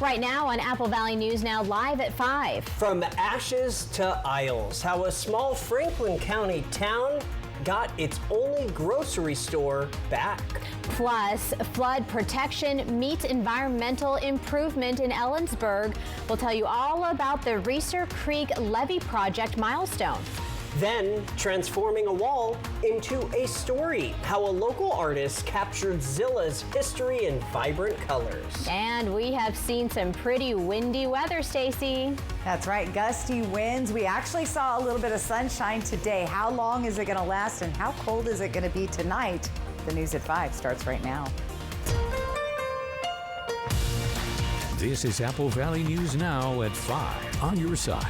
Right now on Apple Valley News Now, live at 5. From ashes to aisles, how a small Franklin County town got its only grocery store back. Plus, flood protection meets environmental improvement in Ellensburg. We'll tell you all about the Reeser Creek Levee Project milestone. Then, transforming a wall into a story, how a local artist captured Zilla's history in vibrant colors. And we have seen some pretty windy weather, Stacy. That's right, gusty winds. We actually saw a little bit of sunshine today. How long is it going to last and how cold is it going to be tonight? The News at 5 starts right now. This is Apple Valley News Now at 5 on your side.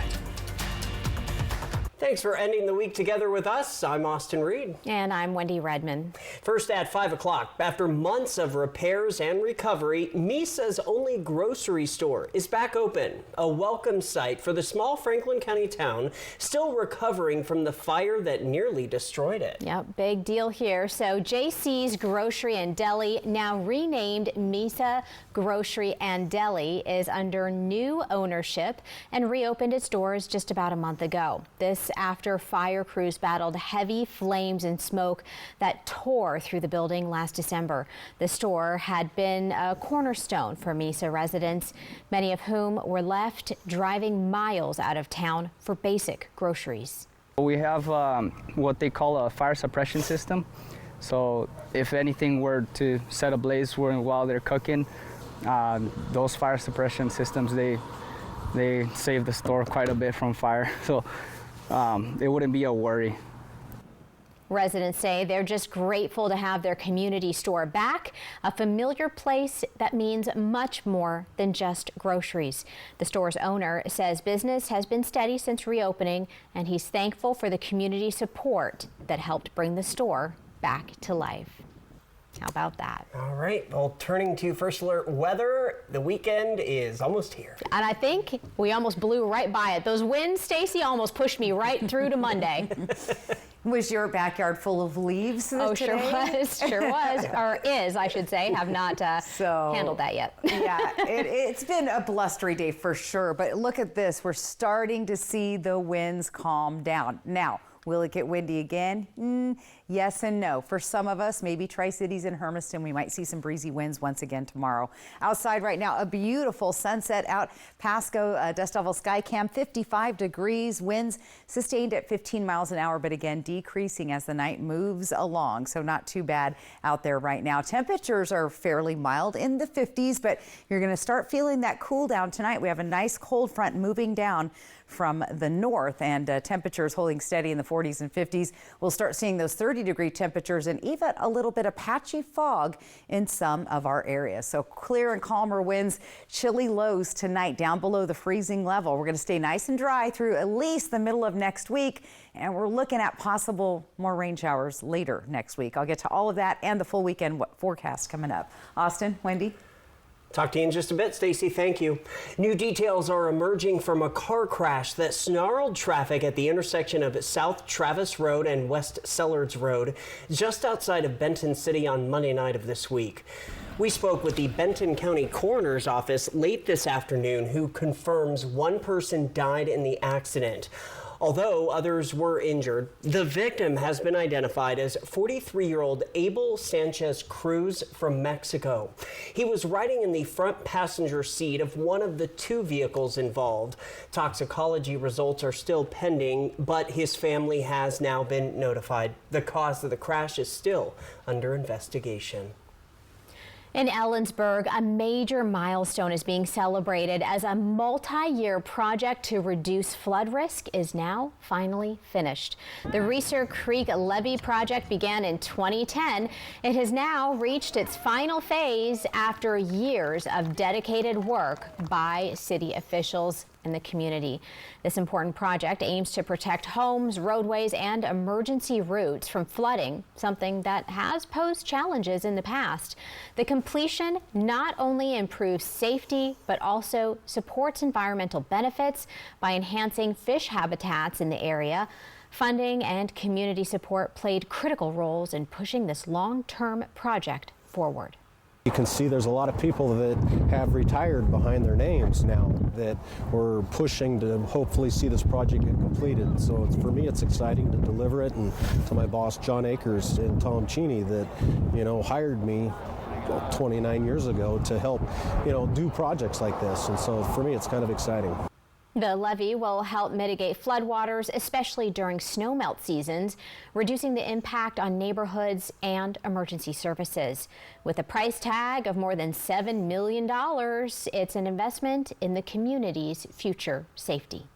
Thanks for ending the week together with us. I'm Austin Reed. And I'm Wendy Redman. First at 5 o'clock, after months of repairs and recovery, Misa's only grocery store is back open. A welcome sight for the small Franklin County town, still recovering from the fire that nearly destroyed it. Yep, big deal here. So JC's Grocery and Deli, now renamed Misa Grocery and Deli, is under new ownership and reopened its doors just about a month ago. This after fire crews battled heavy flames and smoke that tore through the building last December. The store had been a cornerstone for Misa residents, many of whom were left driving miles out of town for basic groceries. We have what they call a fire suppression system. So if anything were to set ablaze while they're cooking, those fire suppression systems, they save the store quite a bit from fire. So it wouldn't be a worry. Residents say they're just grateful to have their community store back, a familiar place that means much more than just groceries. The store's owner says business has been steady since reopening, and he's thankful for the community support that helped bring the store back to life. How about that? All right, well, turning to First Alert weather, the weekend is almost here. And I think we almost blew right by it. Those winds, Stacy, almost pushed me right through to Monday. Was your backyard full of leaves today? Sure was, or is, I should say. Have not handled that yet. Yeah, it's been a blustery day for sure, but look at this. We're starting to see the winds calm down. Now, will it get windy again? Yes and no. For some of us, maybe Tri-Cities and Hermiston, we might see some breezy winds once again tomorrow. Outside right now, a beautiful sunset out Pasco, Dust Devil Sky Cam, 55 degrees, winds sustained at 15 miles an hour, but again, decreasing as the night moves along. So not too bad out there right now. Temperatures are fairly mild in the 50s, but you're going to start feeling that cool down tonight. We have a nice cold front moving down from the north, and temperatures holding steady in the 40s and 50s. We'll start seeing those 30-degree temperatures and even a little bit of patchy fog in some of our areas. So clear and calmer winds, chilly lows tonight down below the freezing level. We're going to stay nice and dry through at least the middle of next week, and we're looking at possible more rain showers later next week. I'll get to all of that and the full weekend forecast coming up. Austin, Wendy? Talk to you in just a bit, Stacy. Thank you. New details are emerging from a car crash that snarled traffic at the intersection of South Travis Road and West Sellards Road, just outside of Benton City on Monday night of this week. We spoke with the Benton County Coroner's Office late this afternoon, who confirms one person died in the accident. Although others were injured, the victim has been identified as 43-year-old Abel Sanchez Cruz from Mexico. He was riding in the front passenger seat of one of the two vehicles involved. Toxicology results are still pending, but his family has now been notified. The cause of the crash is still under investigation. In Ellensburg, a major milestone is being celebrated as a multi-year project to reduce flood risk is now finally finished. The Reeser Creek Levee Project began in 2010. It has now reached its final phase after years of dedicated work by city officials and the community. This important project aims to protect homes, roadways, and emergency routes from flooding, something that has posed challenges in the past. The completion not only improves safety, but also supports environmental benefits by enhancing fish habitats in the area. Funding and community support played critical roles in pushing this long-term project forward. You can see there's a lot of people that have retired behind their names now that we're pushing to hopefully see this project get completed. So for me, it's exciting to deliver it, and to my boss, John Akers and Tom Cheney, that, hired me 29 years ago to help, do projects like this. And so for me, it's kind of exciting. The levee will help mitigate floodwaters, especially during snowmelt seasons, reducing the impact on neighborhoods and emergency services. With a price tag of more than $7 million, it's an investment in the community's future safety.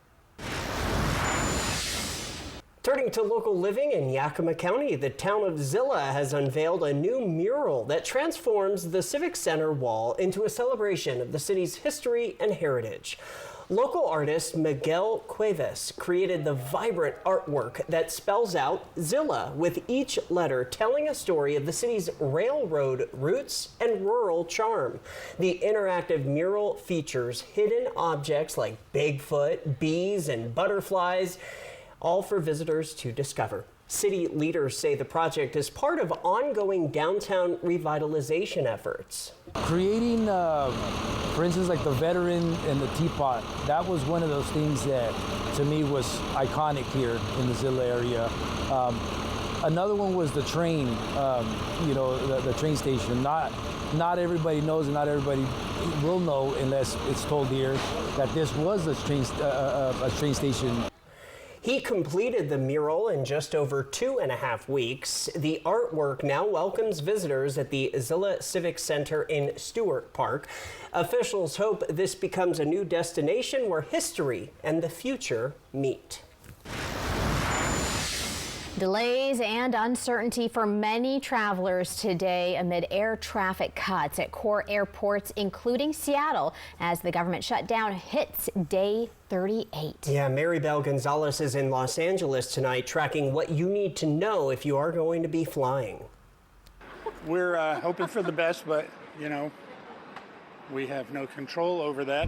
Turning to local living in Yakima County, the town of Zillah has unveiled a new mural that transforms the Civic Center wall into a celebration of the city's history and heritage. Local artist Miguel Cuevas created the vibrant artwork that spells out Zillah, with each letter telling a story of the city's railroad roots and rural charm. The interactive mural features hidden objects like Bigfoot, bees, and butterflies, all for visitors to discover. City leaders say the project is part of ongoing downtown revitalization efforts. Creating, for instance, like the veteran and the teapot, that was one of those things that to me was iconic here in the Zillah area. Another one was the train, the train station. Not everybody knows, and not everybody will know unless it's told here that this was a train station. He completed the mural in just over 2.5 weeks. The artwork now welcomes visitors at the Zillah Civic Center in Stewart Park. Officials hope this becomes a new destination where history and the future meet. Delays and uncertainty for many travelers today amid air traffic cuts at core airports, including Seattle, as the government shutdown hits day 38. Yeah, Maribel Gonzalez is in Los Angeles tonight, tracking what you need to know if you are going to be flying. We're hoping for the best, but, we have no control over that.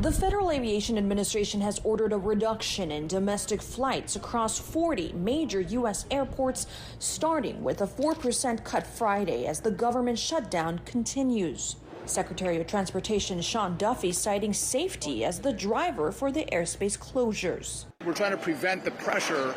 The Federal Aviation Administration has ordered a reduction in domestic flights across 40 major U.S. airports, starting with a 4% cut Friday as the government shutdown continues. Secretary of Transportation Sean Duffy citing safety as the driver for the airspace closures. We're trying to prevent the pressure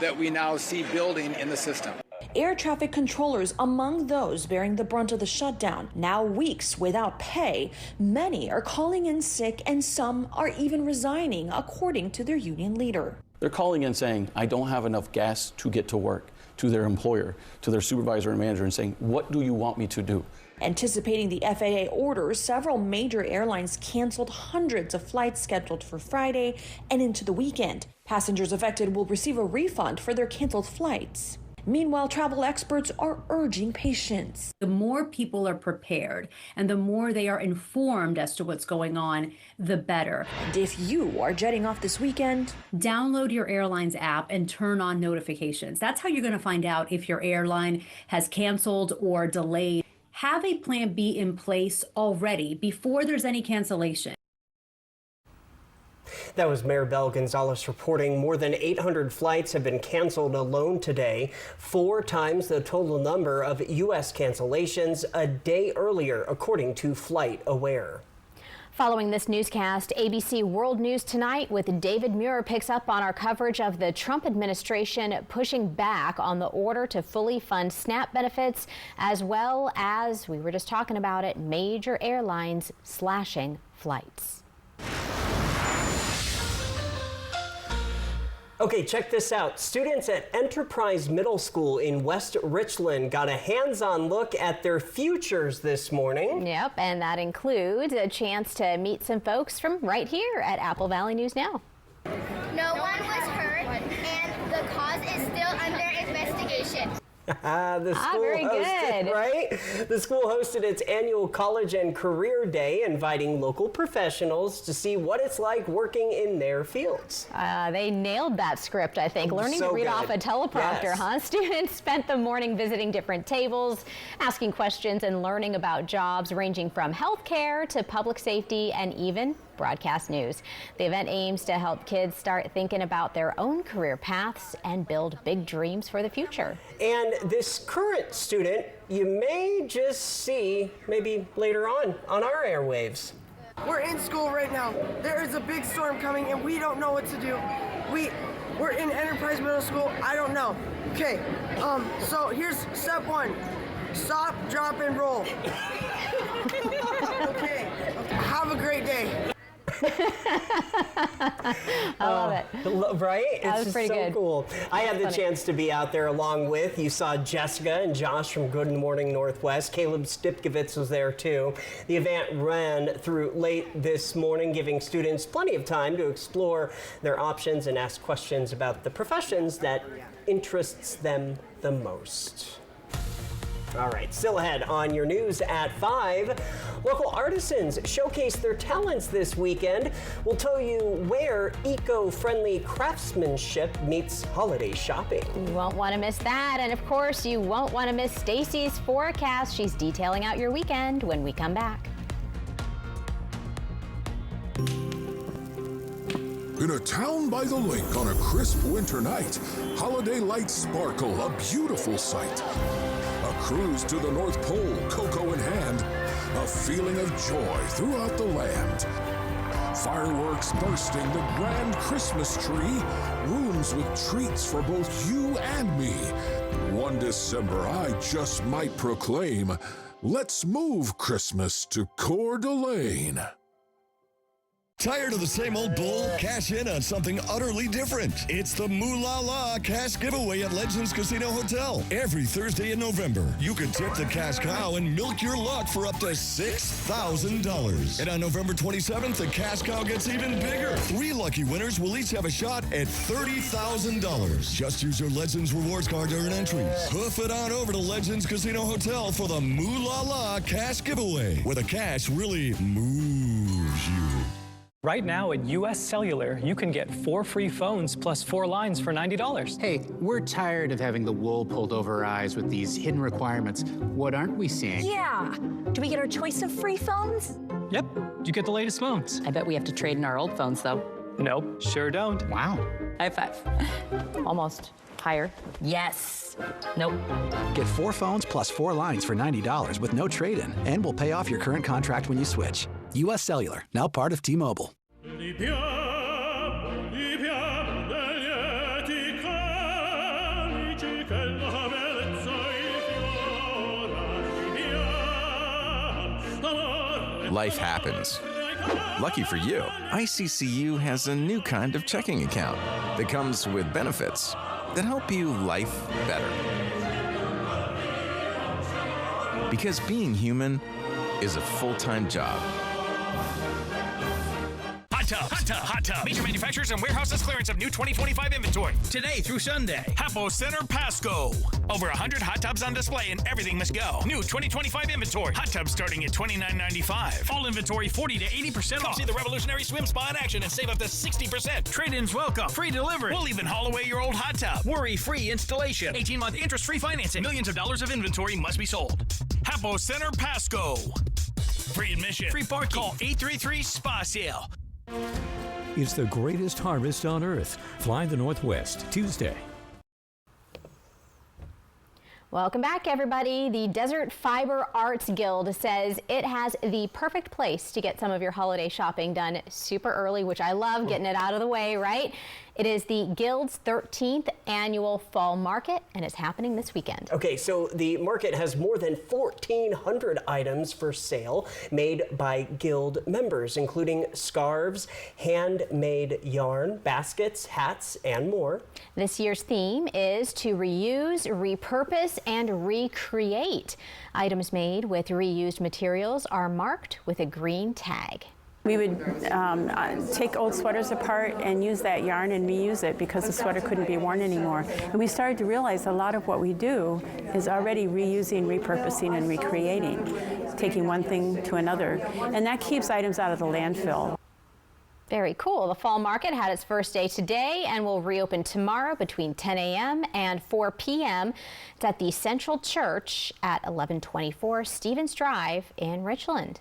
that we now see building in the system. Air traffic controllers among those bearing the brunt of the shutdown. Now weeks without pay, many are calling in sick and some are even resigning, according to their union leader. They're calling in saying, I don't have enough gas to get to work, to their employer, to their supervisor and manager, and saying, what do you want me to do? Anticipating the FAA orders, several major airlines canceled hundreds of flights scheduled for Friday and into the weekend. Passengers affected will receive a refund for their canceled flights. Meanwhile, travel experts are urging patience. The more people are prepared and the more they are informed as to what's going on, the better. And if you are jetting off this weekend, download your airline's app and turn on notifications. That's how you're going to find out if your airline has canceled or delayed. Have a plan B in place already before there's any cancellation. That was Maribel Gonzalez reporting. More than 800 flights have been canceled alone today, 4 times the total number of U.S. cancellations a day earlier, according to FlightAware. Following this newscast, ABC World News Tonight with David Muir picks up on our coverage of the Trump administration pushing back on the order to fully fund SNAP benefits, as well as, we were just talking about it, major airlines slashing flights. Okay, check this out. Students at Enterprise Middle School in West Richland got a hands-on look at their futures this morning. Yep, and that includes a chance to meet some folks from right here at Apple Valley News Now. No one was hurt, and the cause is still under investigation. The school very hosted, good. Right? The school hosted its annual College and Career Day, inviting local professionals to see what it's like working in their fields. They nailed that script, I think. Learning So to read good. off a teleprompter, Yes. huh? Students spent the morning visiting different tables, asking questions and learning about jobs ranging from healthcare to public safety and even Broadcast News. The event aims to help kids start thinking about their own career paths and build big dreams for the future. And this current student, you may just see maybe later on our airwaves. We're in school right now. There is a big storm coming and we don't know what to do. We're in Enterprise Middle School. I don't know. Okay, so here's step 1. Stop, drop, and roll. Okay, have a great day. I love it. Right? That It's was pretty so good. cool. I had the Funny. chance to be out there along with, you saw Jessica and Josh from Good Morning Northwest. Caleb Stipkovitz was there too. The event ran through late this morning, giving students plenty of time to explore their options and ask questions about the professions that interests them the most. All right, still ahead on your news at 5. Local artisans showcase their talents this weekend. We'll tell you where eco-friendly craftsmanship meets holiday shopping. You won't want to miss that. And of course, you won't want to miss Stacy's forecast. She's detailing out your weekend when we come back. In a town by the lake on a crisp winter night, holiday lights sparkle, a beautiful sight. A cruise to the North Pole, cocoa in hand, a feeling of joy throughout the land. Fireworks bursting, the grand Christmas tree, rooms with treats for both you and me. One December, I just might proclaim, let's move Christmas to Coeur d'Alene. Tired of the same old bull? Cash in on something utterly different. It's the Moolah La Cash Giveaway at Legends Casino Hotel. Every Thursday in November, you can tip the cash cow and milk your luck for up to $6,000. And on November 27th, the cash cow gets even bigger. 3 lucky winners will each have a shot at $30,000. Just use your Legends Rewards card to earn entries. Hoof it on over to Legends Casino Hotel for the Moolah La Cash Giveaway, where the cash really moves you. Right now at US Cellular, you can get 4 free phones plus 4 lines for $90. Hey, we're tired of having the wool pulled over our eyes with these hidden requirements. What aren't we seeing? Yeah. Do we get our choice of free phones? Yep, you get the latest phones. I bet we have to trade in our old phones, though. Nope, sure don't. Wow. High five. Almost. Higher. Yes. Nope. Get 4 phones plus 4 lines for $90 with no trade-in, and we'll pay off your current contract when you switch. US Cellular, now part of T-Mobile. Life happens. Lucky for you, ICCU has a new kind of checking account that comes with benefits that help you life better. Because being human is a full-time job. Hot Tub. Major manufacturers and warehouses clearance of new 2025 inventory. Today through Sunday. Hapo Center Pasco. Over 100 hot tubs on display and everything must go. New 2025 inventory. Hot tubs starting at $29.95. All inventory 40 to 80% off. See the revolutionary swim spa in action and save up to 60%. Trade-ins welcome. Free delivery. We'll even haul away your old hot tub. Worry-free installation. 18-month interest-free financing. Millions of dollars of inventory must be sold. Hapo Center Pasco. Free admission. Free parking. Call 833-SPA-SALE. It's the greatest harvest on earth. Fly the Northwest, Tuesday. Welcome back, everybody. The Desert Fiber Arts Guild says it has the perfect place to get some of your holiday shopping done super early, which I love, getting it out of the way, right? It is the Guild's 13th annual fall market, and it's happening this weekend. Okay, so the market has more than 1,400 items for sale made by Guild members, including scarves, handmade yarn, baskets, hats, and more. This year's theme is to reuse, repurpose, and recreate. Items made with reused materials are marked with a green tag. We would take old sweaters apart and use that yarn and reuse it because the sweater couldn't be worn anymore. And we started to realize a lot of what we do is already reusing, repurposing, and recreating, taking one thing to another. And that keeps items out of the landfill. Very cool. The fall market had its first day today and will reopen tomorrow between 10 a.m. and 4 p.m. It's at the Central Church at 1124 Stevens Drive in Richland.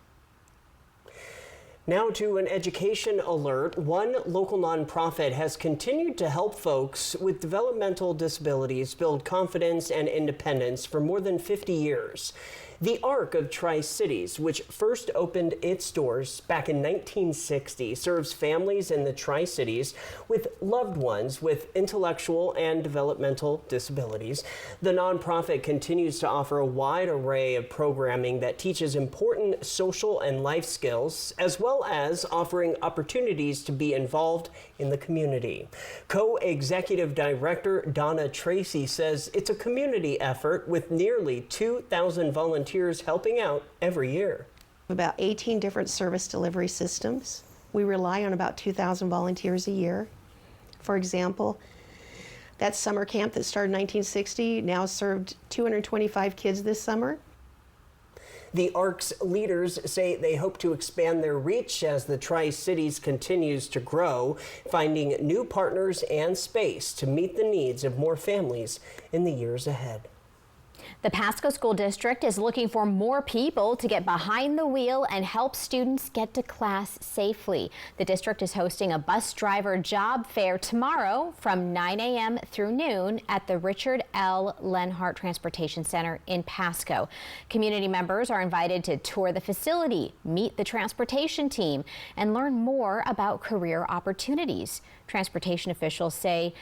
Now to an education alert. One local nonprofit has continued to help folks with developmental disabilities build confidence and independence for more than 50 years. The Arc of Tri-Cities, which first opened its doors back in 1960, serves families in the Tri-Cities with loved ones with intellectual and developmental disabilities. The nonprofit continues to offer a wide array of programming that teaches important social and life skills, as well as offering opportunities to be involved in the community. Co-executive director Donna Tracy says it's a community effort with nearly 2,000 volunteers helping out every year. About 18 different service delivery systems. We rely on about 2,000 volunteers a year. For example, that summer camp that started in 1960 now served 225 kids this summer. The ARC's leaders say they hope to expand their reach as the Tri-Cities continues to grow, finding new partners and space to meet the needs of more families in the years ahead. The Pasco School District is looking for more people to get behind the wheel and help students get to class safely. The district is hosting a bus driver job fair tomorrow from 9 a.m. through noon at the Richard L. Lenhart Transportation Center in Pasco. Community members are invited to tour the facility, meet the transportation team, and learn more about career opportunities. Transportation officials say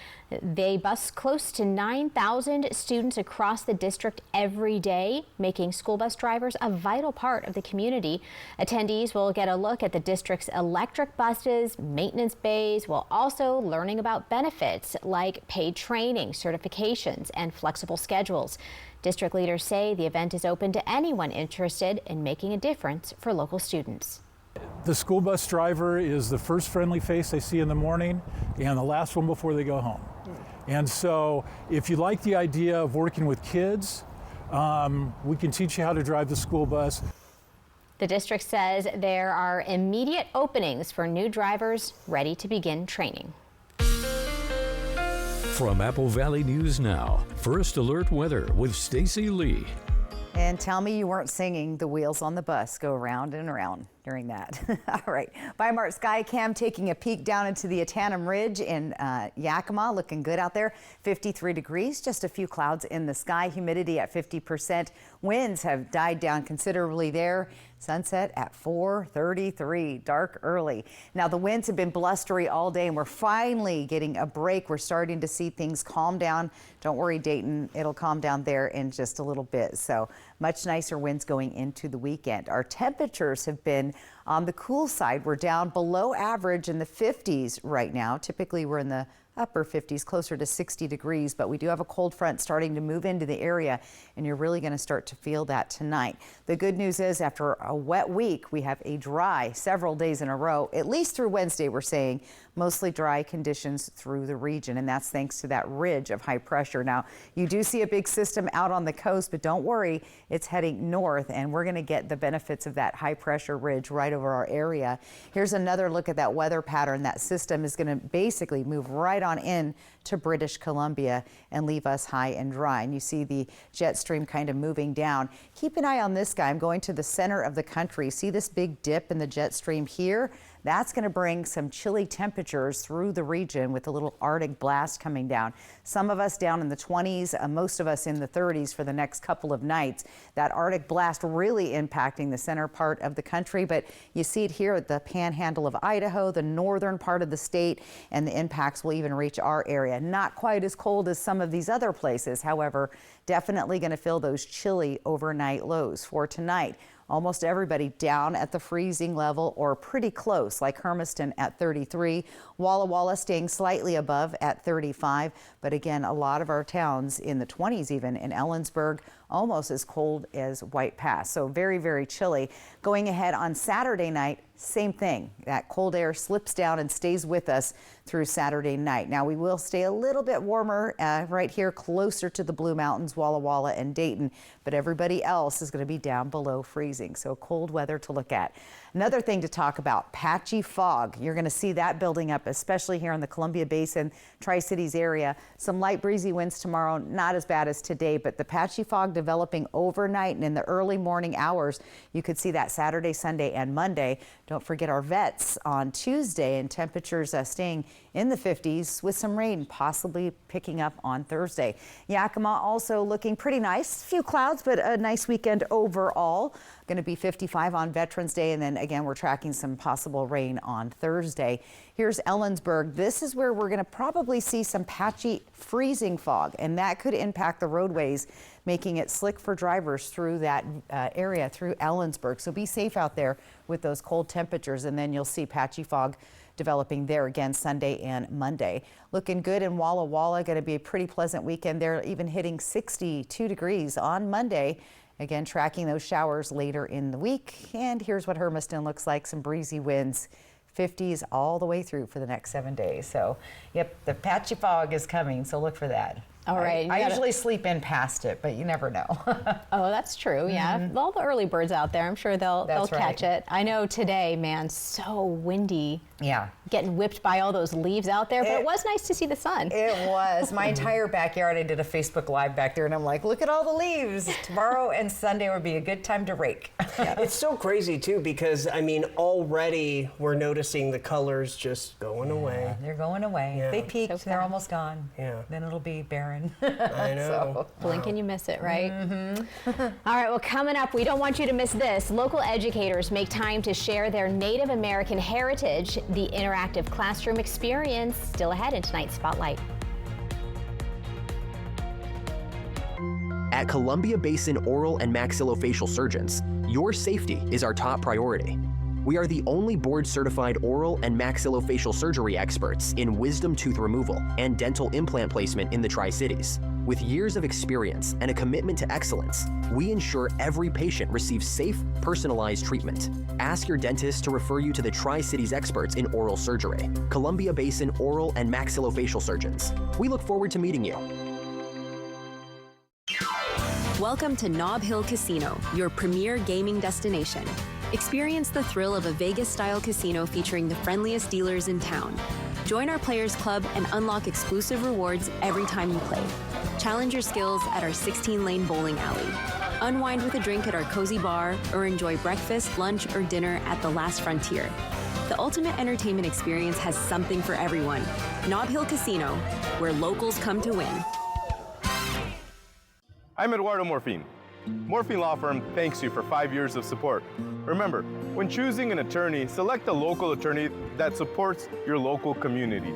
they bus close to 9,000 students across the district every day, making school bus drivers a vital part of the community. Attendees will get a look at the district's electric buses, maintenance bays, while also learning about benefits like paid training, certifications, and flexible schedules. District leaders say the event is open to anyone interested in making a difference for local students. The school bus driver is the first friendly face they see in the morning and the last one before they go home. And so if you like the idea of working with kids, we can teach you how to drive the school bus. The district says there are immediate openings for new drivers ready to begin training. From Apple Valley News Now, First Alert Weather with Stacy Lee. And tell me you weren't singing "The Wheels on the Bus Go Round and Around" during that. All right. Bi-Mart Skycam taking a peek down into the Atanum Ridge in Yakima. Looking good out there. 53 degrees, just a few clouds in the sky. Humidity at 50%. Winds have died down considerably there. Sunset at 4:33, dark early. Now the winds have been blustery all day and we're finally getting a break. We're starting to see things calm down. Don't worry, Dayton, it'll calm down there in just a little bit. So much nicer winds going into the weekend. Our temperatures have been on the cool side. We're down below average in the 50s right now. Typically we're in the upper 50s, closer to 60 degrees, but we do have a cold front starting to move into the area, and you're really going to start to feel that tonight. The good news is after a wet week, we have a dry several days in a row, at least through Wednesday, we're saying. Mostly dry conditions through the region, and that's thanks to that ridge of high pressure. Now, you do see a big system out on the coast, but don't worry, it's heading north, and we're going to get the benefits of that high pressure ridge right over our area. Here's another look at that weather pattern. That system is going to basically move right on in to British Columbia and leave us high and dry. And you see the jet stream kind of moving down. Keep an eye on this guy. I'm going to the center of the country. See this big dip in the jet stream here? That's going to bring some chilly temperatures through the region with a little Arctic blast coming down. Some of us down in the 20s, most of us in the 30s for the next couple of nights. That Arctic blast really impacting the center part of the country, but you see it here at the panhandle of Idaho, the northern part of the state, and the impacts will even reach our area. Not quite as cold as some of these other places, however, definitely going to feel those chilly overnight lows for tonight. Almost everybody down at the freezing level or pretty close, like Hermiston at 33, Walla Walla staying slightly above at 35. But again, a lot of our towns in the 20s, even in Ellensburg, almost as cold as White Pass. So very, very chilly. Going ahead on Saturday night, same thing. That cold air slips down and stays with us through Saturday night. Now we will stay a little bit warmer right here closer to the Blue Mountains, Walla Walla and Dayton, but everybody else is going to be down below freezing. So cold weather to look at. Another thing to talk about, patchy fog. You're going to see that building up, especially here in the Columbia Basin, Tri-Cities area. Some light breezy winds tomorrow, not as bad as today, but the patchy fog developing overnight and in the early morning hours. You could see that Saturday, Sunday, and Monday. Don't forget our vets on Tuesday, and temperatures staying in the 50s with some rain possibly picking up on Thursday. Yakima also looking pretty nice. A few clouds, but a nice weekend overall. Going to be 55 on Veterans Day, and then again we're tracking some possible rain on Thursday. Here's Ellensburg. This is where we're going to probably see some patchy freezing fog, and that could impact the roadways, making it slick for drivers through that area through Ellensburg. So be safe out there with those cold temperatures, and then you'll see patchy fog developing there again Sunday and Monday. Looking good in Walla Walla. Going to be a pretty pleasant weekend. They're even hitting 62 degrees on Monday. Again, tracking those showers later in the week. And here's what Hermiston looks like. Some breezy winds, 50s all the way through for the next 7 days. So, yep, the patchy fog is coming, so look for that. All right. I usually sleep in past it, but you never know. Oh, that's true. Yeah. All the early birds out there, I'm sure they'll catch it. I know today, man, so windy. Yeah. Getting whipped by all those leaves out there, but it was nice to see the sun. It was. My entire backyard, I did a Facebook Live back there, and I'm like, look at all the leaves. Tomorrow and Sunday would be a good time to rake. It's so crazy, too, because, I mean, already we're noticing the colors just going away. They're going away. Yeah. They peaked, they're almost gone. Yeah. Then it'll be barren. I know. Blink and you miss it, right? All right, well, coming up, we don't want you to miss this. Local educators make time to share their Native American heritage. The interactive classroom experience still ahead in tonight's Spotlight. At Columbia Basin Oral and Maxillofacial Surgeons, your safety is our top priority. We are the only board-certified oral and maxillofacial surgery experts in wisdom tooth removal and dental implant placement in the Tri-Cities. With years of experience and a commitment to excellence, we ensure every patient receives safe, personalized treatment. Ask your dentist to refer you to the Tri-Cities experts in oral surgery, Columbia Basin Oral and Maxillofacial Surgeons. We look forward to meeting you. Welcome to Nob Hill Casino, your premier gaming destination. Experience the thrill of a Vegas-style casino featuring the friendliest dealers in town. Join our Players Club and unlock exclusive rewards every time you play. Challenge your skills at our 16-lane bowling alley. Unwind with a drink at our cozy bar, or enjoy breakfast, lunch, or dinner at the Last Frontier. The ultimate entertainment experience has something for everyone. Nob Hill Casino, where locals come to win. I'm Eduardo Morfin. Morfin Law Firm thanks you for 5 years of support. Remember, when choosing an attorney, select a local attorney that supports your local community.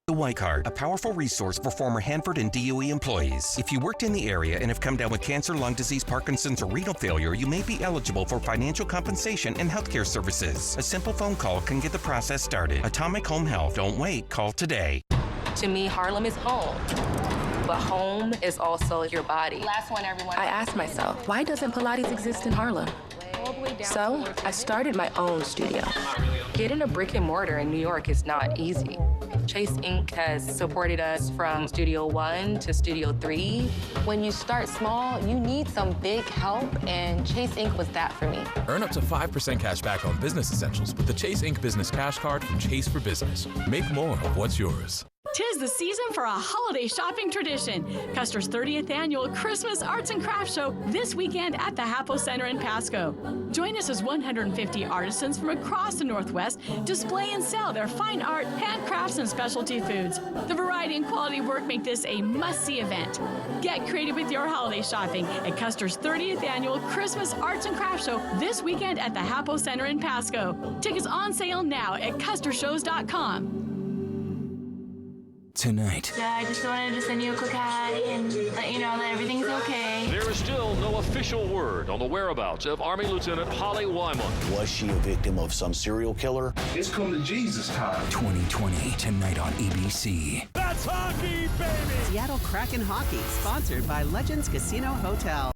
The White Card, a powerful resource for former Hanford and DOE employees. If you worked in the area and have come down with cancer, lung disease, Parkinson's, or renal failure, you may be eligible for financial compensation and healthcare services. A simple phone call can get the process started. Atomic Home Health. Don't wait. Call today. To me, Harlem is home. But home is also your body. Last one, everyone. I asked myself, why doesn't Pilates exist in Harlem? So I started my own studio. Getting a brick and mortar in New York is not easy. Chase Inc. has supported us from Studio 1 to Studio 3. When you start small, you need some big help, and Chase Inc. was that for me. Earn up to 5% cash back on business essentials with the Chase Inc. Business Cash Card from Chase for Business. Make more of what's yours. 'Tis the season for a holiday shopping tradition. Custer's 30th annual Christmas Arts and Crafts Show this weekend at the Hapo Center in Pasco. Join us as 150 artisans from across the Northwest display and sell their fine art, handcrafts, and specialty foods. The variety and quality work make this a must-see event. Get creative with your holiday shopping at Custer's 30th annual Christmas Arts and Crafts Show this weekend at the Hapo Center in Pasco. Tickets on sale now at custershows.com. Tonight. Yeah, I just wanted to send you a quick hi and let you know that everything's okay. There is still no official word on the whereabouts of Army Lieutenant Holly Wyman. Was she a victim of some serial killer? It's come to Jesus time. 2020, tonight on ABC. That's hockey, baby! Seattle Kraken Hockey, sponsored by Legends Casino Hotel.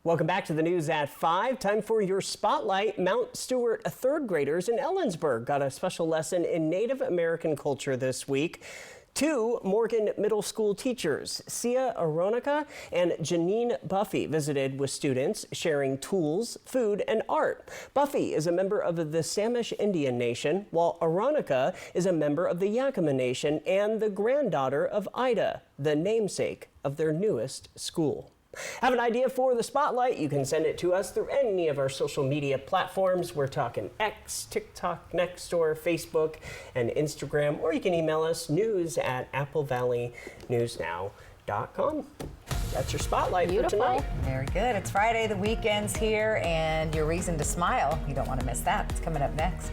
Welcome back to the news at 5. Time for your Spotlight. Mount Stewart third graders in Ellensburg got a special lesson in Native American culture this week. Two Morgan Middle School teachers, Sia Aronica and Janine Buffy, visited with students sharing tools, food, and art. Buffy is a member of the Samish Indian Nation, while Aronica is a member of the Yakama Nation and the granddaughter of Ida, the namesake of their newest school. Have an idea for the spotlight? You can send it to us through any of our social media platforms. We're talking X, TikTok, Nextdoor, Facebook, and Instagram, or you can email us news@applevalleyNewsNow.com. That's your spotlight for tonight. Very good. It's Friday, the weekend's here, and your reason to smile. You don't want to miss that. It's coming up next.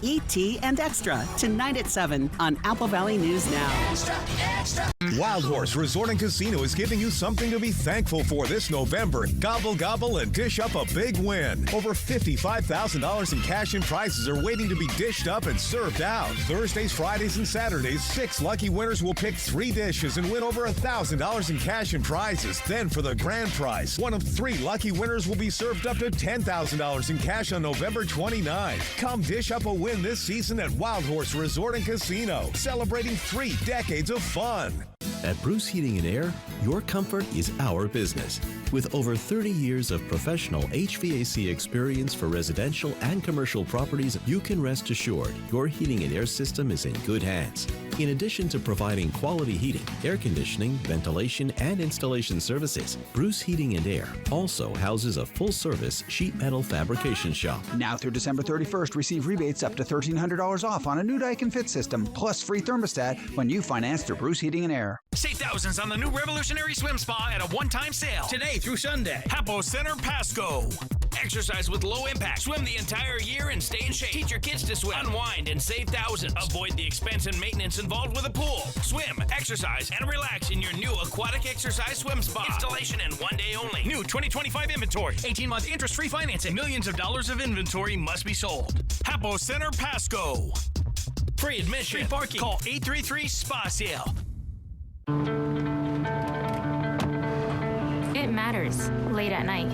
E.T. and Extra, tonight at 7 on Apple Valley News Now. Extra, extra. Wild Horse Resort and Casino is giving you something to be thankful for this November. Gobble, gobble, and dish up a big win. Over $55,000 in cash and prizes are waiting to be dished up and served out. Thursdays, Fridays, and Saturdays, 6 lucky winners will pick 3 dishes and win over $1,000 in cash and prizes. Then for the grand prize, one of 3 lucky winners will be served up to $10,000 in cash on November 29th. Come dish up a win this season at Wild Horse Resort and Casino, celebrating 3 decades of fun. At Bruce Heating and Air, your comfort is our business. With over 30 years of professional HVAC experience for residential and commercial properties, you can rest assured your heating and air system is in good hands. In addition to providing quality heating, air conditioning, ventilation, and installation services, Bruce Heating and Air also houses a full-service sheet metal fabrication shop. Now through December 31st, receive rebates up to $1,300 off on a new Daikin Fit system, plus free thermostat when you finance through Bruce Heating and Air. Save thousands on the new revolutionary swim spa at a one-time sale. Today through Sunday. Hapo Center, Pasco. Exercise with low impact. Swim the entire year and stay in shape. Teach your kids to swim. Unwind and save thousands. Avoid the expense and maintenance involved with a pool. Swim, exercise, and relax in your new aquatic exercise swim spa. Installation and 1 day only. New 2025 inventory. 18-month interest-free financing. Millions of dollars of inventory must be sold. Hapo Center, Pasco. Free admission. Free parking. Call 833-SPA-SALE. It matters late at night.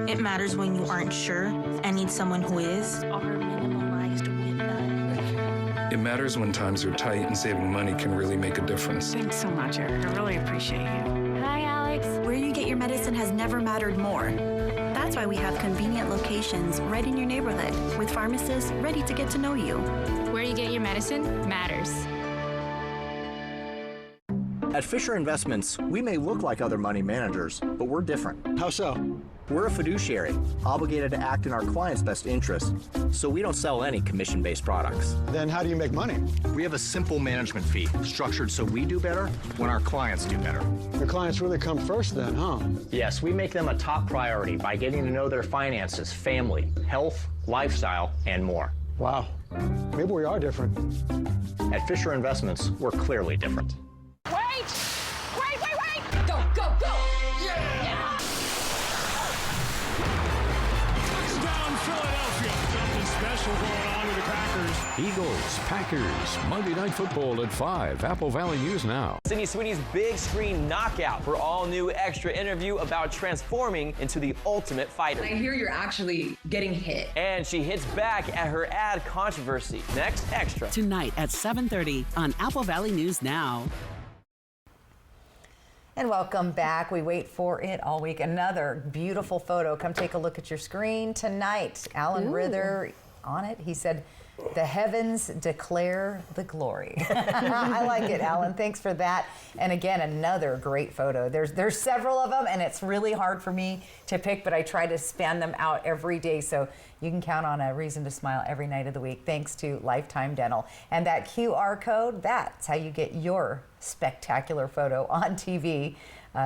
It matters when you aren't sure and need someone who is. Are minimalized with none. It matters when times are tight and saving money can really make a difference. Thanks so much, Eric. I really appreciate you. Hi, Alex. Where you get your medicine has never mattered more. That's why we have convenient locations right in your neighborhood with pharmacists ready to get to know you. Where you get your medicine matters. At Fisher Investments, we may look like other money managers, but we're different. How so? We're a fiduciary, obligated to act in our clients' best interest, so we don't sell any commission-based products. Then how do you make money? We have a simple management fee, structured so we do better when our clients do better. The clients really come first then, huh? Yes, we make them a top priority by getting to know their finances, family, health, lifestyle, and more. Wow, maybe we are different. At Fisher Investments, we're clearly different. Wait! Go, go, go! Yeah! Touchdown, Philadelphia. Something special going on with the Packers. Eagles, Packers, Monday Night Football at 5. Apple Valley News Now. Sydney Sweeney's big screen knockout for all new extra interview about transforming into the ultimate fighter. I hear you're actually getting hit. And she hits back at her ad controversy. Next, extra. Tonight at 7:30 on Apple Valley News Now. And welcome back. We wait for it all week. Another beautiful photo. Come take a look at your screen tonight. Alan Rither on it. He said, "The heavens declare the glory." I like it, Alan. Thanks for that. And again, another great photo. There's several of them, and it's really hard for me to pick, but I try to span them out every day. So you can count on a reason to smile every night of the week, thanks to Lifetime Dental. And that QR code, that's how you get your spectacular photo on TV.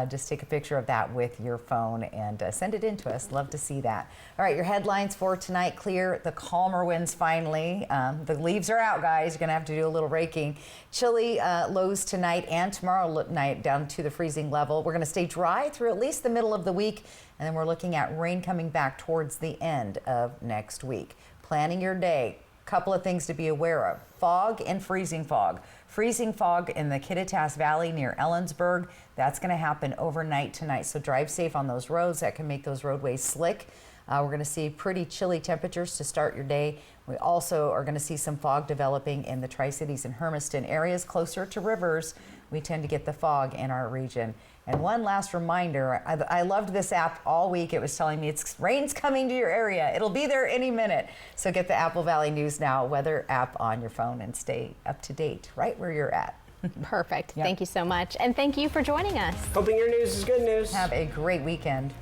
Just take a picture of that with your phone and send it in to us. Love to see that. All right, your headlines for tonight: clear, the calmer winds finally. The leaves are out, guys. You're going to have to do a little raking. Chilly lows tonight and tomorrow night down to the freezing level. We're going to stay dry through at least the middle of the week, and then we're looking at rain coming back towards the end of next week. Planning your day. Couple of things to be aware of: fog and freezing fog. Freezing fog in the Kittitas Valley near Ellensburg. That's going to happen overnight tonight, so drive safe on those roads. That can make those roadways slick. We're going to see pretty chilly temperatures to start your day. We also are going to see some fog developing in the Tri-Cities and Hermiston areas closer to rivers. We tend to get the fog in our region. And one last reminder, I loved this app all week. It was telling me rain's coming to your area. It'll be there any minute. So get the Apple Valley News Now weather app on your phone and stay up to date right where you're at. Perfect. Yep. Thank you so much. And thank you for joining us. Hoping your news is good news. Have a great weekend.